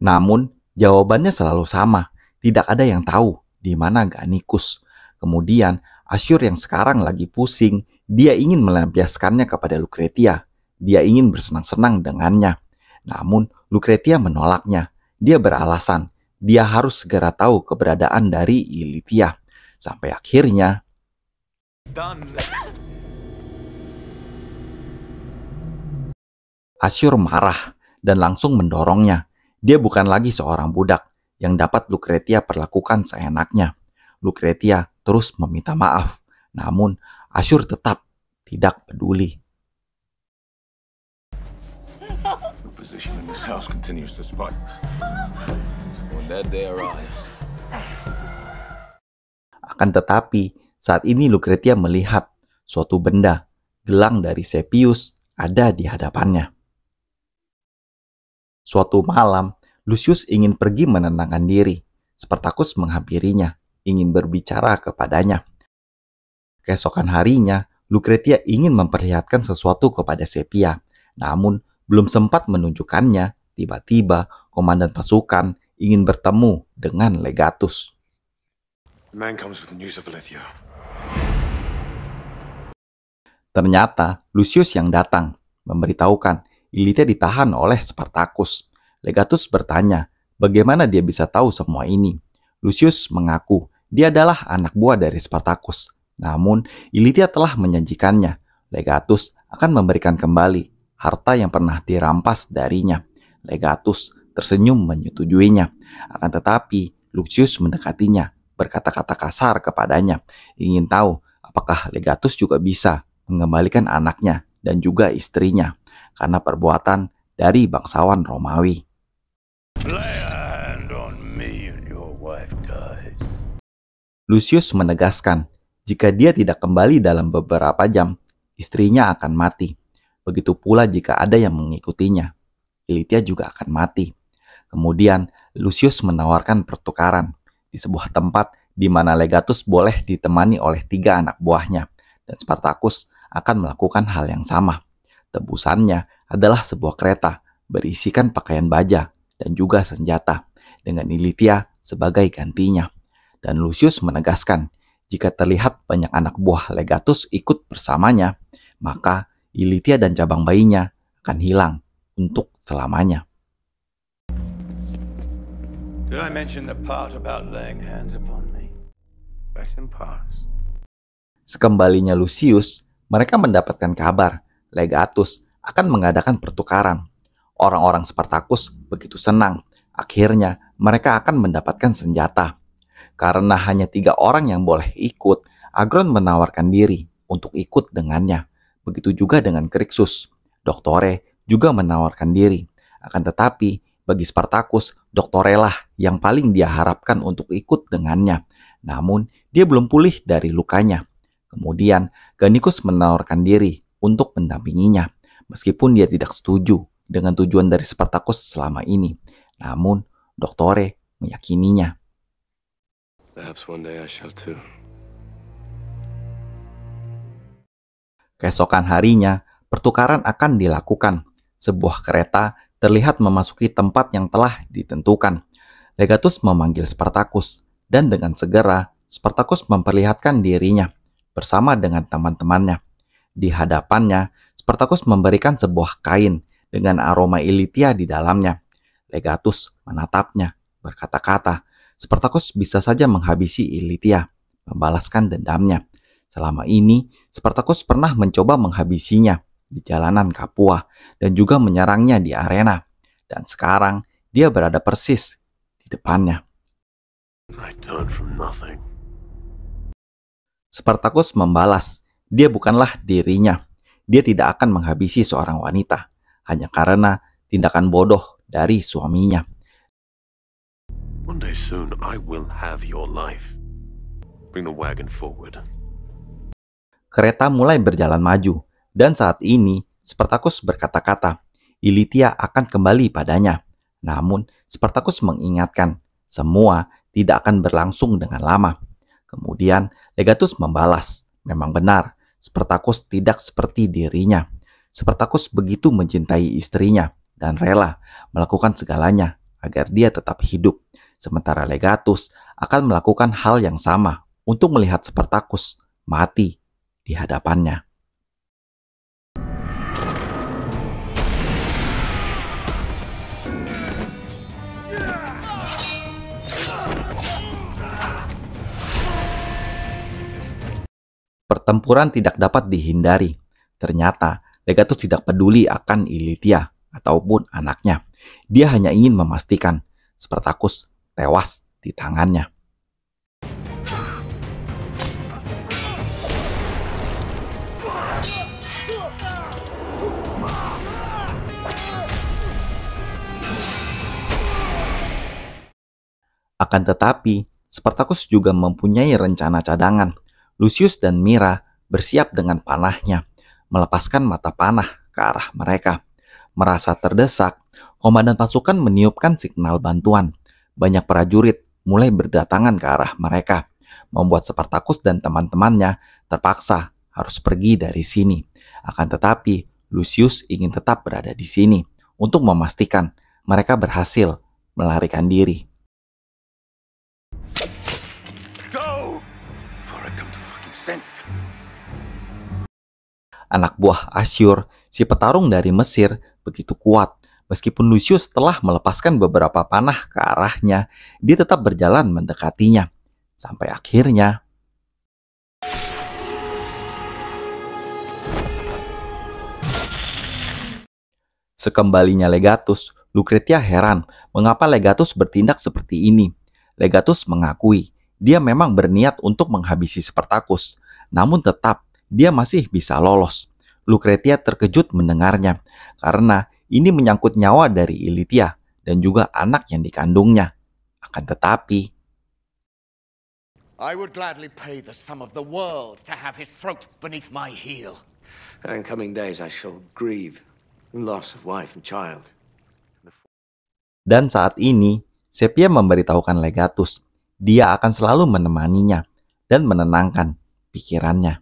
Namun, jawabannya selalu sama. Tidak ada yang tahu di mana Gannicus. Kemudian, Asyur yang sekarang lagi pusing, dia ingin melampiaskannya kepada Lucretia. Dia ingin bersenang-senang dengannya. Namun, Lucretia menolaknya. Dia beralasan, dia harus segera tahu keberadaan dari Ilitia. Sampai akhirnya, Asyur marah dan langsung mendorongnya. Dia bukan lagi seorang budak yang dapat Lucretia perlakukan seenaknya. Lucretia terus meminta maaf, namun Asyur tetap tidak peduli. Akan tetapi, saat ini Lucretia melihat suatu benda, gelang dari Sepius, ada di hadapannya. Suatu malam, Lucius ingin pergi menenangkan diri. Spartacus menghampirinya, ingin berbicara kepadanya. Keesokan harinya, Lucretia ingin memperlihatkan sesuatu kepada Sepia. Namun, belum sempat menunjukkannya, tiba-tiba komandan pasukan ingin bertemu dengan Legatus. Ternyata, Lucius yang datang, memberitahukan Ilitia ditahan oleh Spartacus. Legatus bertanya, bagaimana dia bisa tahu semua ini? Lucius mengaku dia adalah anak buah dari Spartacus. Namun, Ilitia telah menjanjikannya. Legatus akan memberikan kembali harta yang pernah dirampas darinya. Legatus tersenyum menyetujuinya. Akan tetapi, Lucius mendekatinya, berkata-kata kasar kepadanya. Ingin tahu apakah Legatus juga bisa mengembalikan anaknya dan juga istrinya karena perbuatan dari bangsawan Romawi. Lucius menegaskan, jika dia tidak kembali dalam beberapa jam, istrinya akan mati. Begitu pula jika ada yang mengikutinya, Ilitia juga akan mati. Kemudian, Lucius menawarkan pertukaran di sebuah tempat di mana Legatus boleh ditemani oleh 3 anak buahnya, dan Spartacus akan melakukan hal yang sama. Tebusannya adalah sebuah kereta berisikan pakaian baja dan juga senjata, dengan Ilitia sebagai gantinya. Dan Lucius menegaskan, jika terlihat banyak anak buah Legatus ikut bersamanya, maka Ilitia dan cabang bayinya akan hilang untuk selamanya. Did I mention the part about laying hands upon me? Let him pass. Sekembalinya Lucius, mereka mendapatkan kabar Legatus akan mengadakan pertukaran. Orang-orang Spartacus begitu senang. Akhirnya mereka akan mendapatkan senjata. Karena hanya 3 orang yang boleh ikut, Agron menawarkan diri untuk ikut dengannya. Begitu juga dengan Crixus. Doktore juga menawarkan diri. Akan tetapi, bagi Spartacus, Doktore lah yang paling dia harapkan untuk ikut dengannya. Namun, dia belum pulih dari lukanya. Kemudian, Gannicus menawarkan diri untuk mendampinginya, meskipun dia tidak setuju dengan tujuan dari Spartacus selama ini. Namun, Doktore meyakininya. Keesokan harinya, pertukaran akan dilakukan. Sebuah kereta terlihat memasuki tempat yang telah ditentukan. Legatus memanggil Spartacus, dan dengan segera, Spartacus memperlihatkan dirinya bersama dengan teman-temannya. Di hadapannya, Spartacus memberikan sebuah kain dengan aroma Ilitia di dalamnya. Legatus menatapnya, berkata-kata, Spartacus bisa saja menghabisi Ilitia, membalaskan dendamnya. Selama ini, Spartacus pernah mencoba menghabisinya di jalanan Capua dan juga menyerangnya di arena. Dan sekarang, dia berada persis di depannya. Spartacus membalas, dia bukanlah dirinya. Dia tidak akan menghabisi seorang wanita, hanya karena tindakan bodoh dari suaminya. One day soon I will have your life. Bring the wagon forward. Kereta mulai berjalan maju, dan saat ini Spartacus berkata-kata, Ilitia akan kembali padanya. Namun, Spartacus mengingatkan, semua tidak akan berlangsung dengan lama. Kemudian, Legatus membalas, memang benar, Spartacus tidak seperti dirinya. Spartacus begitu mencintai istrinya dan rela melakukan segalanya agar dia tetap hidup, sementara Legatus akan melakukan hal yang sama untuk melihat Spartacus mati di hadapannya. Pertempuran tidak dapat dihindari. Ternyata Legatus tidak peduli akan Ilitia ataupun anaknya. Dia hanya ingin memastikan Spartacus tewas di tangannya. Akan tetapi, Spartacus juga mempunyai rencana cadangan. Lucius dan Mira bersiap dengan panahnya, melepaskan mata panah ke arah mereka. Merasa terdesak, komandan pasukan meniupkan signal bantuan. Banyak prajurit mulai berdatangan ke arah mereka, membuat Spartacus dan teman-temannya terpaksa harus pergi dari sini. Akan tetapi, Lucius ingin tetap berada di sini untuk memastikan mereka berhasil melarikan diri. Anak buah Asyur, si petarung dari Mesir, begitu kuat. Meskipun Lucius telah melepaskan beberapa panah ke arahnya, dia tetap berjalan mendekatinya. Sampai akhirnya, sekembalinya Legatus, Lucretia heran mengapa Legatus bertindak seperti ini. Legatus mengakui dia memang berniat untuk menghabisi Spartacus, namun tetap dia masih bisa lolos. Lucretia terkejut mendengarnya, karena ini menyangkut nyawa dari Ilitia dan juga anak yang dikandungnya. Akan tetapi, I would gladly pay the sum of the world to have his throat beneath my heel. In coming days I shall grieve the loss of wife and child. dan saat ini Sepia memberitahukan Legatus, dia akan selalu menemaninya dan menenangkan pikirannya.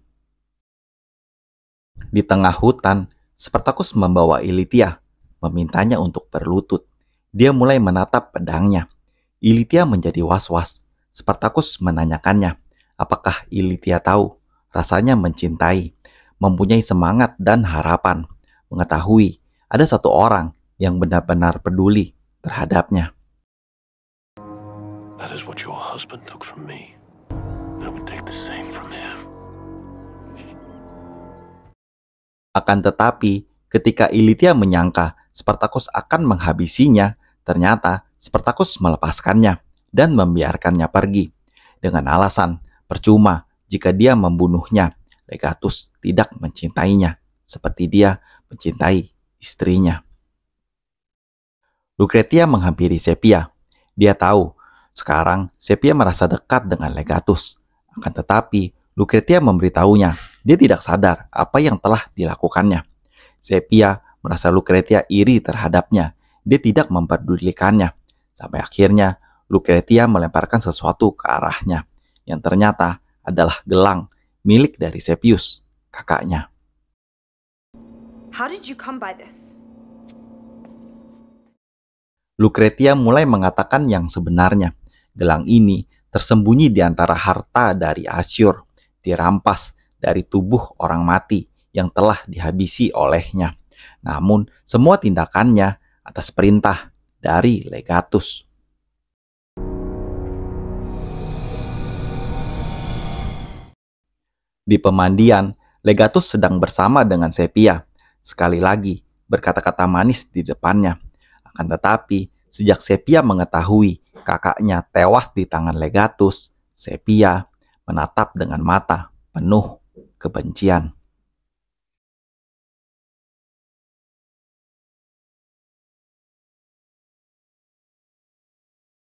Di tengah hutan, Spartacus membawa Ilitia, memintanya untuk berlutut. Dia mulai menatap pedangnya. Ilitia menjadi was-was. Spartacus menanyakannya, apakah Ilitia tahu rasanya mencintai, mempunyai semangat dan harapan, mengetahui ada satu orang yang benar-benar peduli terhadapnya. That is what your husband took from me. I would take the same from him. Akan tetapi, ketika Ilitia menyangka Spartacus akan menghabisinya, ternyata Spartacus melepaskannya dan membiarkannya pergi. Dengan alasan, percuma jika dia membunuhnya, Legatus tidak mencintainya, seperti dia mencintai istrinya. Lucretia menghampiri Sepia. Dia tahu, sekarang Sepia merasa dekat dengan Legatus. Akan tetapi, Lucretia memberitahunya, dia tidak sadar apa yang telah dilakukannya. Sepia merasa Lucretia iri terhadapnya. Dia tidak memperdulikannya. Sampai akhirnya, Lucretia melemparkan sesuatu ke arahnya, yang ternyata adalah gelang milik dari Sepius, kakaknya. How did you come by this? Lucretia mulai mengatakan yang sebenarnya. Gelang ini tersembunyi di antara harta dari Asyur, dirampas dari tubuh orang mati yang telah dihabisi olehnya. Namun, semua tindakannya atas perintah dari Legatus. Di pemandian, Legatus sedang bersama dengan Sepia. Sekali lagi, berkata-kata manis di depannya. Akan tetapi, sejak Sepia mengetahui kakaknya tewas di tangan Legatus, Sepia menatap dengan mata penuh kebencian.